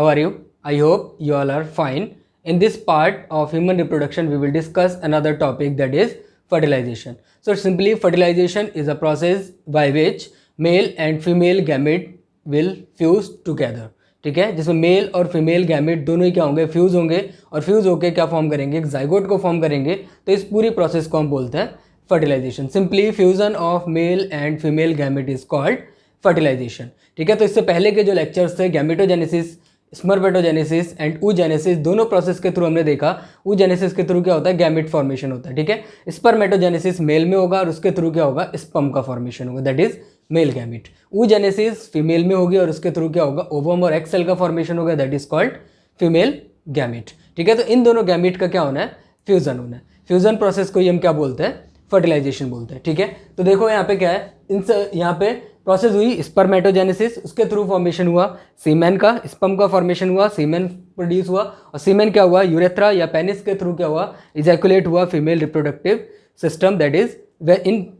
How are you? I hope you all are fine. In this part of human reproduction, we will discuss another topic, that is fertilization. So simply, fertilization is a process by which male and female gamete will fuse together. ठीक है, जिसमें mail और female gamete दोनों ही क्या होंगे, fuse होंगे, और fuse होकर क्या फॉर्म करेंगे, एक जाइगोट को फॉर्म करेंगे. तो इस पूरी प्रोसेस को हम बोलते हैं fertilization. Simply fusion of male and female gamete is called fertilization. ठीक है, तो इससे पहले के जो लेक्चर्स थे, गैमेटोजेनेसिस, स्पर्मेटोजेनेसिस एंड oogenesis, दोनों प्रोसेस के थ्रू हमने देखा. oogenesis के थ्रू क्या होता है, गैमेट फॉर्मेशन होता है. ठीक है, स्पर्मेटोजेनेसिस मेल में होगा और उसके थ्रू क्या होगा, स्पर्म का फॉर्मेशन होगा, that is male gamete. oogenesis female में होगी और उसके थ्रू क्या होगा, ओवम और एक्स सेल का फॉर्मेशन होगा, that is called female gamete. ठीक है, तो इन दोनों गैमेट का क्या होना है, फ्यूजन होना है. फ्यूजन प्रोसेस को ही हम क्या बोलते हैं, फर्टिलाइजेशन बोलते हैं. ठीक है, तो देखो यहाँ पे क्या है, यहाँ पे प्रोसेस हुई स्पर्मेटोजेनेसिस, उसके थ्रू फॉर्मेशन हुआ सीमेन का, स्पर्म का फॉर्मेशन हुआ, सीमेन प्रोड्यूस हुआ, और सीमेन क्या हुआ, यूरेथ्रा या पेनिस के थ्रू क्या हुआ, इजैकुलेट हुआ female reproductive system, that is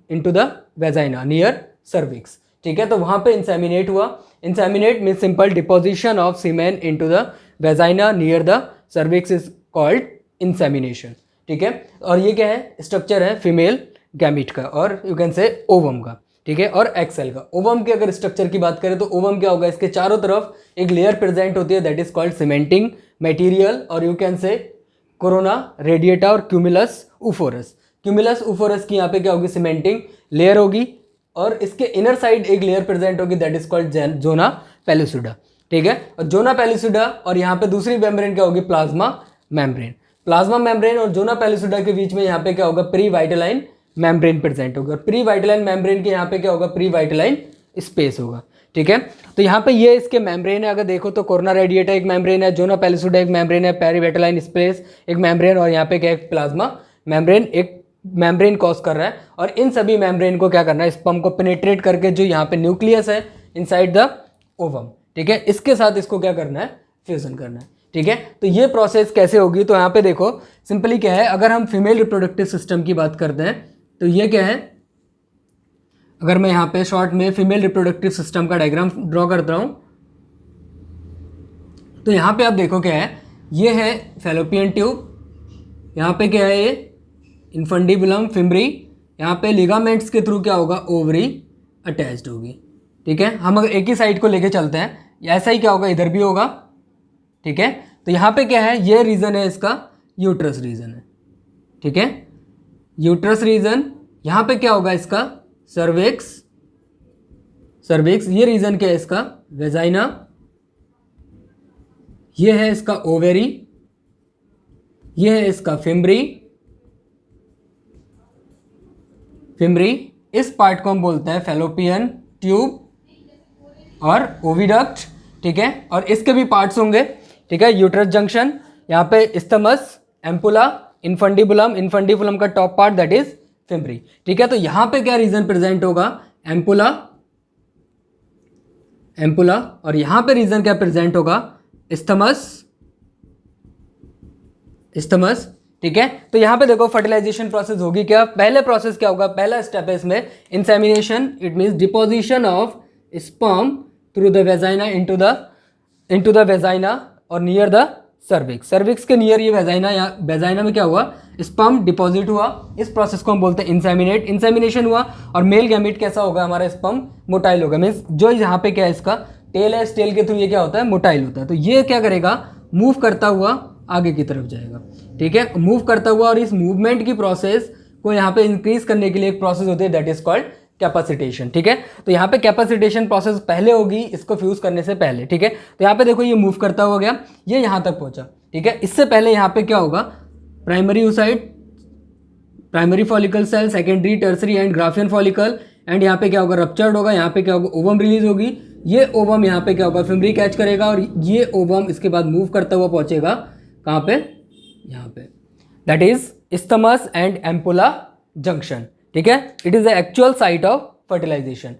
into the vagina near cervix. ठीक है, तो वहाँ पे इंसेमिनेट हुआ. Inseminate mean simple deposition of semen into the vagina near the cervix is called insemination. ठीक है, और ये क्या है, स्ट्रक्चर है फीमेल गैमेट का, और यू कैन से ओवम का. ठीक है, और एक्सेल का. ओवम के अगर स्ट्रक्चर की बात करें तो ओवम क्या होगा, इसके चारों तरफ एक लेयर प्रेजेंट होती है, that is called cementing material, और you can say corona, radiata और क्यूमुलस उफोरस. क्यूमुलस उफोरस की यहाँ पे क्या होगी, सीमेंटिंग लेयर होगी, और इसके इनर साइड एक लेयर प्रेजेंट होगी, that is called zona pellucida. ठीक है, और जोना पेलिसुडा, और यहाँ पे दूसरी मेम्ब्रेन क्या होगी, प्लाज्मा मेम्ब्रेन. प्लाज्मा मेम्ब्रेन और जोना पेलिसुडा के बीच में यहाँ पे क्या होगा, प्री वाइटलाइन मेम्ब्रेन प्रेजेंट होगा, और प्री वाइटलाइन मेम्ब्रेन के यहाँ पे क्या होगा, प्री वाइटलाइन स्पेस होगा. ठीक है, तो यहाँ पे ये इसके मेम्ब्रेन है. अगर देखो तो कोरोना रेडिएटा एक मेम्ब्रेन है, जोना पेलिसुडा एक मेम्ब्रेन है, पेरी वाइटलाइन स्पेस एक मेम्ब्रेन, और यहाँ पे क्या है, प्लाज्मा मेम्ब्रेन एक मेम्ब्रेन कॉज कर रहा है. और इन सभी मेम्ब्रेन को क्या करना है, स्पर्म को पेनिट्रेट करके जो यहाँ पे न्यूक्लियस है इनसाइड द ओवम, ठीक है, इसके साथ इसको क्या करना है, फ्यूजन करना है. ठीक है, तो ये प्रोसेस कैसे होगी, तो यहाँ पे देखो सिंपली क्या है, अगर हम फीमेल रिप्रोडक्टिव सिस्टम की बात करते हैं तो ये क्या है, अगर मैं यहाँ पे शॉर्ट में फीमेल रिप्रोडक्टिव सिस्टम का डायग्राम ड्रॉ करता हूँ, तो यहाँ पे आप देखो क्या है, ये है फैलोपियन ट्यूब, यहाँ पे क्या है, ये इन्फंडिबुलम फिम्बरी, यहाँ पे लिगामेंट्स के थ्रू क्या होगा, ओवरी अटैच्ड होगी. ठीक है, हम अगर एक ही साइड को लेके चलते हैं, ऐसा ही क्या होगा, इधर भी होगा. ठीक है, तो यहाँ पे क्या है, ये रीजन है इसका यूट्रस रीजन है. ठीक है, यूट्रस रीजन, यहाँ पे क्या होगा इसका, सर्विक्स. सर्विक्स ये रीजन क्या है इसका, वेजाइना. ये है इसका ओवेरी, ये है इसका फिम्बरी. फिम्बरी इस पार्ट को हम बोलते हैं फैलोपियन ट्यूब और ओविडक्ट. ठीक है, और इसके भी पार्ट्स होंगे. ठीक है, यूट्रस जंक्शन, यहाँ पे इस्थमस, एम्पुला, इन्फंडिबुलम, इन्फंडिबुलम का top part that is fimbriae. ठीक है, तो यहाँ पे क्या रीजन प्रेजेंट होगा, एम्पुला, एम्पुला, और यहाँ पे रीजन क्या प्रेजेंट होगा, इस्थमस, इस्थमस. ठीक है, तो यहाँ पे देखो फर्टिलाइजेशन प्रोसेस होगी क्या, पहले प्रोसेस क्या होगा, पहला स्टेप है इसमें insemination, it means deposition of sperm through the vagina into the vagina और नियर द सर्विक्स. सर्विक्स के नियर ये वेजाइना, या वेजाइना में क्या हुआ, स्पर्म डिपॉजिट हुआ. इस प्रोसेस को हम बोलते हैं इंसेमिनेट. इंसेमिनेशन हुआ और मेल गैमेट कैसा होगा, हमारा स्पर्म मोटाइल होगा. मीन्स जो यहाँ पे क्या है, इसका टेल है, इस टेल के थ्रू ये क्या होता है, मोटाइल होता है. तो ये क्या करेगा, मूव करता हुआ आगे की तरफ जाएगा. ठीक है, मूव करता हुआ, और इस मूवमेंट की प्रोसेस को यहाँ पे इंक्रीज करने के लिए एक प्रोसेस होती है, दैट इज कॉल्ड कैपेसिटेशन. ठीक है, तो यहाँ पे कैपेसिटेशन प्रोसेस पहले होगी इसको फ्यूज करने से पहले. ठीक है, तो यहाँ पे देखो ये मूव करता हुआ गया, ये यहाँ तक पहुँचा. ठीक है, इससे पहले यहाँ पे क्या होगा, primary oocyte, primary follicle cell, secondary, tertiary and Graafian follicle, and यहाँ पे क्या होगा, रप्चर्ड होगा. यहाँ पे क्या होगा, ओवम रिलीज होगी. ये ओवम यहाँ पे क्या होगा, फिम्बरी कैच करेगा, और ये ओवम इसके बाद मूव करता हुआ पहुँचेगा कहाँ पे, यहाँ पे, that is isthmus and ampulla junction. ठीक है, it is the actual site of fertilization.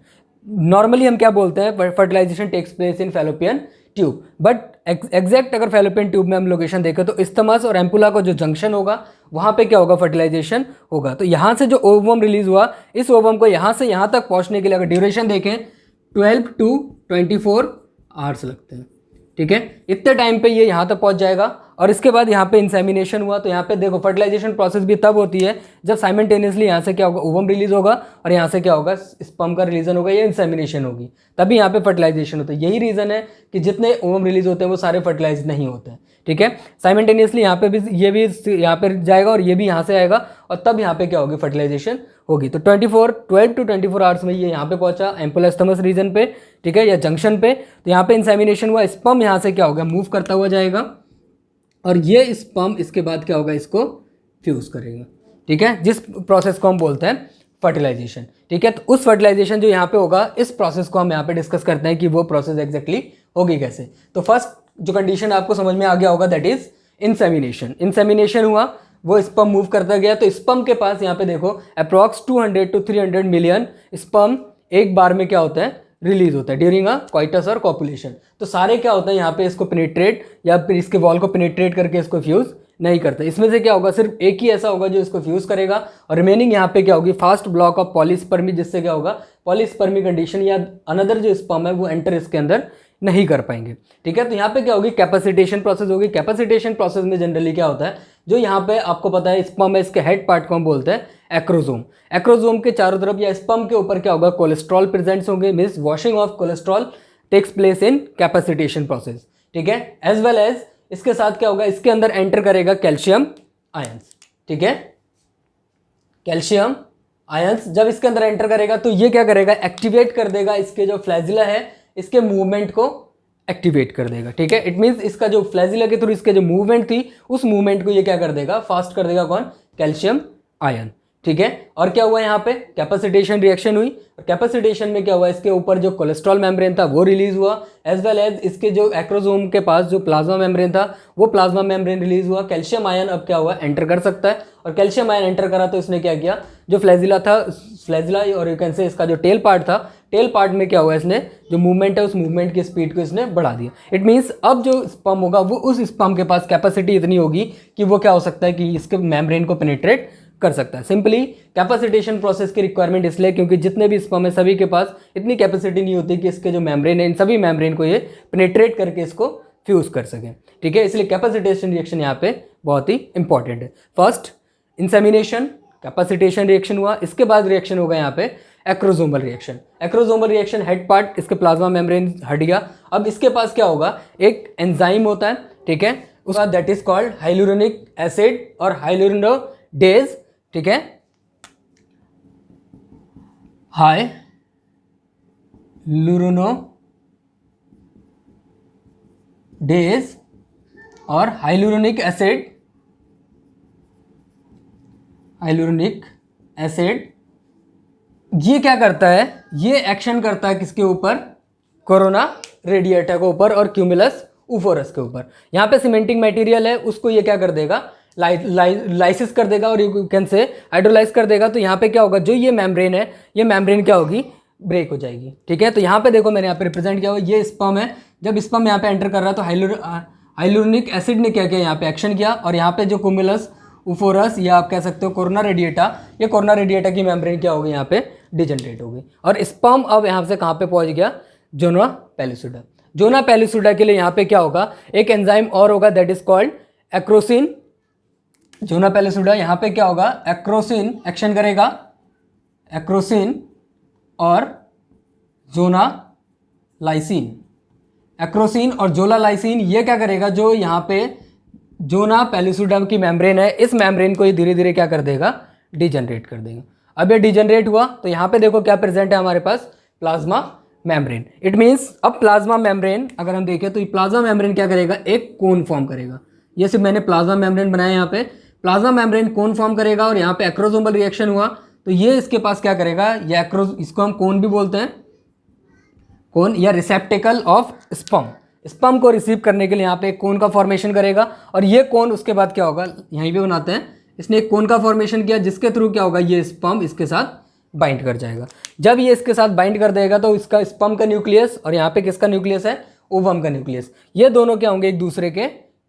Normally हम क्या बोलते हैं, fertilization takes place in fallopian tube, but exact अगर फैलोपियन ट्यूब में हम लोकेशन देखें तो इस्थमस और एम्पुला का जो जंक्शन होगा वहाँ पे क्या होगा, फर्टिलाइजेशन होगा. तो यहाँ से जो ओवम रिलीज हुआ, इस ओवम को यहाँ से यहाँ तक पहुँचने के लिए अगर ड्यूरेशन देखें 12 to 24 आवर्स लगते हैं. ठीक है, इतने टाइम पे ये यहाँ तक पहुँच जाएगा और इसके बाद यहाँ पे इंसेमिनेशन हुआ। तो यहाँ पे देखो फर्टिलाइजेशन प्रोसेस भी तब होती है जब साइमल्टेनियसली यहाँ से क्या होगा, ओवम रिलीज होगा और यहाँ से क्या होगा, स्पर्म का रिलीजन होगा या इंसेमिनेशन होगी, तभी यहाँ पे फर्टिलाइजेशन होता है। यही रीज़न है कि जितने ओवम रिलीज होते हैं वो सारे फर्टिलाइज नहीं होते हैं। ठीक है, साइमल्टेनियसली यहाँ पे भी ये भी यहाँ पे जाएगा और ये भी यहाँ से आएगा और तब यहाँ पे क्या होगी, फर्टिलाइजेशन होगी। तो 12 to 24 आवर्स में ये यहाँ पे पहुँचा एम्पोलास्थमस रीजन पे, ठीक है, या जंक्शन पे। तो यहाँ पे इंसेमिनेशन हुआ, स्पर्म यहाँ से क्या होगा, मूव करता हुआ जाएगा और ये स्पर्म इसके बाद क्या होगा, इसको फ्यूज़ करेगा। ठीक है, जिस प्रोसेस को हम बोलते हैं फर्टिलाइजेशन। ठीक है, तो उस फर्टिलाइजेशन जो यहाँ पे होगा, इस प्रोसेस को हम यहाँ पे डिस्कस करते हैं कि वो प्रोसेस एग्जैक्टली होगी कैसे। तो फर्स्ट जो कंडीशन आपको समझ में आ गया होगा, दैट इज इंसेमिनेशन। इंसेमिनेशन हुआ, वो स्पर्म मूव करता गया, तो स्पर्म के पास यहाँ पे देखो अप्रॉक्स 200 to 300 मिलियन स्पर्म एक बार में क्या होता है, रिलीज होता है ड्यूरिंग अ क्वाइटस और कॉपुलेशन। तो सारे क्या होता है यहाँ पे इसको पेनिट्रेट या फिर इसके वॉल को पेनिट्रेट करके इसको फ्यूज नहीं करता। इसमें से क्या होगा, सिर्फ एक ही ऐसा होगा जो इसको फ्यूज करेगा और रिमेनिंग यहाँ पे क्या होगी, फास्ट ब्लॉक ऑफ पॉलीस्पर्मी, जिससे क्या होगा, पॉलीस्पर्मी कंडीशन या अनदर जो स्पर्म है वो एंटर इसके अंदर नहीं कर पाएंगे। ठीक है, तो यहाँ पे क्या होगी, कैपेसिटेशन प्रोसेस होगी। कैपेसिटेशन प्रोसेस में जनरली क्या होता है, जो यहाँ पे आपको पता है स्पर्म है, इसके हेड पार्ट को हम बोलते हैं एक्रोजोम। एक्रोजोम के चारों तरफ या स्पर्म के ऊपर क्या होगा, कोलेस्ट्रॉल प्रेजेंट्स होंगे, means washing of cholesterol takes place in capacitation process. ठीक है, एज वेल एज इसके साथ क्या होगा, इसके अंदर एंटर करेगा कैल्शियम आयंस। ठीक है, कैल्शियम आयंस जब इसके अंदर एंटर करेगा तो ये क्या करेगा, एक्टिवेट कर देगा इसके जो फ्लैजिला है, इसके मूवमेंट को एक्टिवेट कर देगा। ठीक है, इट मीन्स इसका जो फ्लैजिला के थ्रू इसके जो मूवमेंट थी, उस मूवमेंट को ये क्या कर देगा, फास्ट कर देगा। कौन, कैल्शियम आयन। ठीक है, और क्या हुआ यहाँ पे, कैपेसिटेशन रिएक्शन हुई और कैपेसिटेशन में क्या हुआ, इसके ऊपर जो कोलेस्ट्रॉल मेम्ब्रेन था वो रिलीज हुआ, एज वेल एज इसके जो एक्रोजोम के पास जो प्लाज्मा मेम्ब्रेन था वो प्लाज्मा मेम्ब्रेन रिलीज हुआ। कैल्शियम आयन अब क्या हुआ, एंटर कर सकता है और कैल्शियम आयन एंटर करा तो इसने क्या किया, जो फ्लैजिला था, फ्लैजिला और यू कैन से इसका जो टेल पार्ट था, टेल पार्ट में क्या हुआ, इसने जो मूवमेंट है उस मूवमेंट की स्पीड को इसने बढ़ा दिया। इट मीन्स अब जो स्पर्म होगा वो उस स्पर्म के पास कैपेसिटी इतनी होगी कि वो क्या हो सकता है कि इसके मेम्ब्रेन को पेनिट्रेट कर सकता है। सिंपली कैपेसिटेशन प्रोसेस की रिक्वायरमेंट इसलिए क्योंकि जितने भी स्पर्म है सभी के पास इतनी कैपेसिटी नहीं होती कि इसके जो मेम्ब्रेन है, इन सभी मेम्ब्रेन को ये पेनिट्रेट करके इसको फ्यूज कर सके। ठीक है, इसलिए कैपेसिटेशन रिएक्शन यहाँ पे बहुत ही इंपॉर्टेंट है। फर्स्ट इंसेमिनेशन, कैपेसिटेशन रिएक्शन हुआ, इसके बाद रिएक्शन होगा यहाँ पे acrosomal reaction. Acrosomal reaction, head part इसके प्लाज्मा मेम्ब्रेन हट गया, अब इसके पास क्या होगा, एक एंजाइम होता है। ठीक है, उसका that is called hyaluronic acid और हाइलुरोनिडेज। ठीक है, हाइलुरोनिडेज और हाइलुरोनिक एसिड, हाइलुरोनिक एसिड ये क्या करता है, ये एक्शन करता है किसके ऊपर, कोरोना रेडिएटा के ऊपर और क्यूमुलस उफोरस के ऊपर। यहाँ पे सीमेंटिंग मटेरियल है, उसको ये क्या कर देगा, लाइसिस कर देगा और यू कैन से हाइड्रोलाइज कर देगा। तो यहाँ पे क्या होगा, जो ये मेम्ब्रेन है, ये मेम्ब्रेन क्या होगी, ब्रेक हो जाएगी। ठीक है, तो यहाँ पे देखो मैंने यहाँ पे रिप्रेजेंट किया हुआ, ये स्पर्म है, जब स्पर्म यहाँ पे एंटर कर रहा है तो हाइलुरोनिक एसिड ने क्या किया, यहाँ पे एक्शन किया और यहाँ पे जो क्यूमुलस उफोरस या आप कह सकते हो कोरोना रेडिएटा, ये कोरोना रेडिएटा की मेम्ब्रेन क्या होगी, यहाँ पे डिजनरेट होगी और स्पर्म अब यहाँ से कहाँ पे पहुँच गया, जोना पेलिसुडा। जोना पेलिसुडा के लिए यहाँ पे क्या होगा, एक एंजाइम और होगा, that is called acrosin. Zona pellucida यहाँ पे क्या होगा, एक्रोसिन एक्शन करेगा, एक्रोसिन और जोना लाइसिन। एक्रोसिन और जोला लाइसिन ये क्या करेगा, जो यहाँ पे जोना पेलिसुडा की मेम्ब्रेन है, इस मेम्ब्रेन को ये धीरे धीरे क्या कर देगा, डिजनरेट कर देगा। अब ये डिजनरेट हुआ तो यहाँ पे देखो क्या प्रेजेंट है हमारे पास, प्लाज्मा मेम्ब्रेन। इट मीन्स अब प्लाज्मा मेम्ब्रेन अगर हम देखें तो ये प्लाज्मा मेम्ब्रेन क्या करेगा, एक कोन फॉर्म करेगा। ये सिर्फ मैंने प्लाज्मा मेम्ब्रेन बनाया, यहाँ पे प्लाज्मा मेम्ब्रेन कोन फॉर्म करेगा और यहाँ पे एक्रोजोमल रिएक्शन हुआ तो ये इसके पास क्या करेगा, ये इसको हम कोन भी बोलते हैं, कोन या रिसेप्टिकल ऑफ स्पर्म। स्पर्म को रिसीव करने के लिए यहाँ पे एक कोन का फॉर्मेशन करेगा और ये कोन उसके बाद क्या होगा, यहीं पे बनाते हैं, इसने एक कोन का फॉर्मेशन किया जिसके थ्रू क्या होगा, ये स्पर्म इसके साथ बाइंड कर जाएगा। जब ये इसके साथ बाइंड कर देगा तो इसका स्पर्म का न्यूक्लियस और यहाँ पे किसका न्यूक्लियस है, ओवम का न्यूक्लियस, ये दोनों क्या होंगे, एक दूसरे के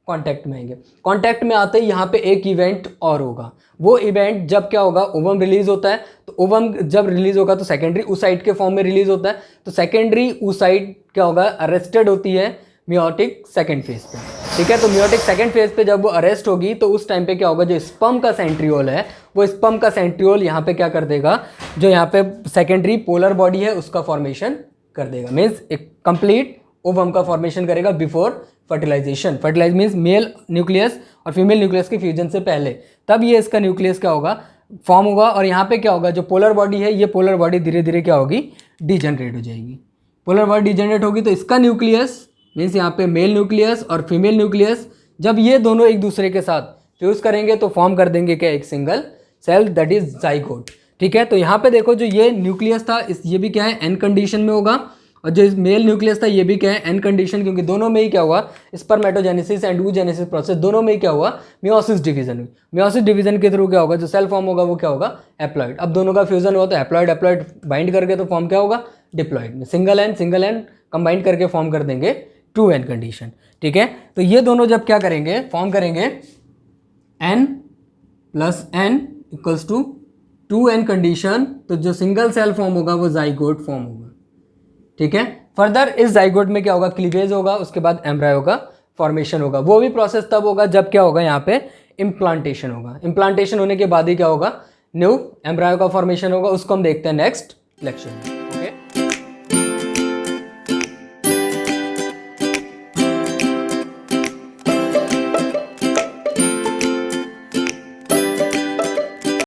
कांटेक्ट में आएंगे। कांटेक्ट में आते ही यहाँ पे एक इवेंट और होगा, वो इवेंट जब क्या होगा, ओवम रिलीज होता है, तो ओवम जब रिलीज होगा तो सेकेंडरी oocyte के फॉर्म में रिलीज होता है, तो सेकेंडरी oocyte क्या होगा, अरेस्टेड होती है मियोटिक सेकेंड फेज पे। ठीक है, तो मियोटिक सेकेंड फेज पे जब वो अरेस्ट होगी तो उस टाइम पे क्या होगा, जो स्पर्म का सेंट्रियोल है वो स्पर्म का सेंट्रियोल यहाँ पे क्या कर देगा, जो यहाँ पे सेकेंडरी पोलर बॉडी है उसका फॉर्मेशन कर देगा। मीन्स एक कंप्लीट ओवम का फॉर्मेशन करेगा before fertilization. Fertilize means male nucleus और फीमेल न्यूक्लियस के फ्यूजन से पहले, तब ये इसका न्यूक्लियस क्या होगा, फॉर्म होगा। और यहाँ पे क्या होगा, जो पोलर बॉडी है ये पोलर बॉडी धीरे धीरे क्या होगी, डिजनरेट हो जाएगी। पोलर बॉडी डिजनरेट होगी तो इसका न्यूक्लियस मीन्स यहाँ पे मेल न्यूक्लियस और फीमेल न्यूक्लियस, जब ये दोनों एक दूसरे के साथ फ्यूज करेंगे तो फॉर्म कर देंगे क्या, एक single cell, that is zygote. ठीक है, तो यहाँ पे देखो जो ये न्यूक्लियस था ये भी क्या है, एन कंडीशन में होगा, और जो मेल न्यूक्लियस था ये भी क्या है, एन कंडीशन, क्योंकि दोनों में ही क्या हुआ, स्पर्मेटोजेनेसिस एंड oogenesis प्रोसेस, दोनों में ही क्या हुआ, मियोसिस डिवीजन हुई। मियोसिस डिवीजन के थ्रू क्या होगा, जो सेल फॉर्म होगा वो क्या होगा, हैप्लॉइड। अब दोनों का फ्यूजन हुआ तो हैप्लॉइड हैप्लॉइड बाइंड करके तो फॉर्म क्या होगा, डिप्लॉइड। सिंगल एन कंबाइंड करके फॉर्म कर देंगे 2n कंडीशन। ठीक है, तो ये दोनों जब क्या करेंगे, फॉर्म करेंगे n plus n equals to 2n condition, तो जो सिंगल सेल फॉर्म होगा वो जाइगोट फॉर्म होगा। ठीक है, फर्दर इस जाइगोट में क्या होगा, क्लीवेज होगा, उसके बाद एम्ब्रायो का फॉर्मेशन होगा। वो भी प्रोसेस तब होगा जब क्या होगा, यहाँ पे इम्प्लांटेशन होगा। इम्प्लांटेशन होने के बाद ही क्या होगा, न्यू एम्ब्रायो का फॉर्मेशन होगा। उसको हम देखते हैं नेक्स्ट लेक्चर में। ओके।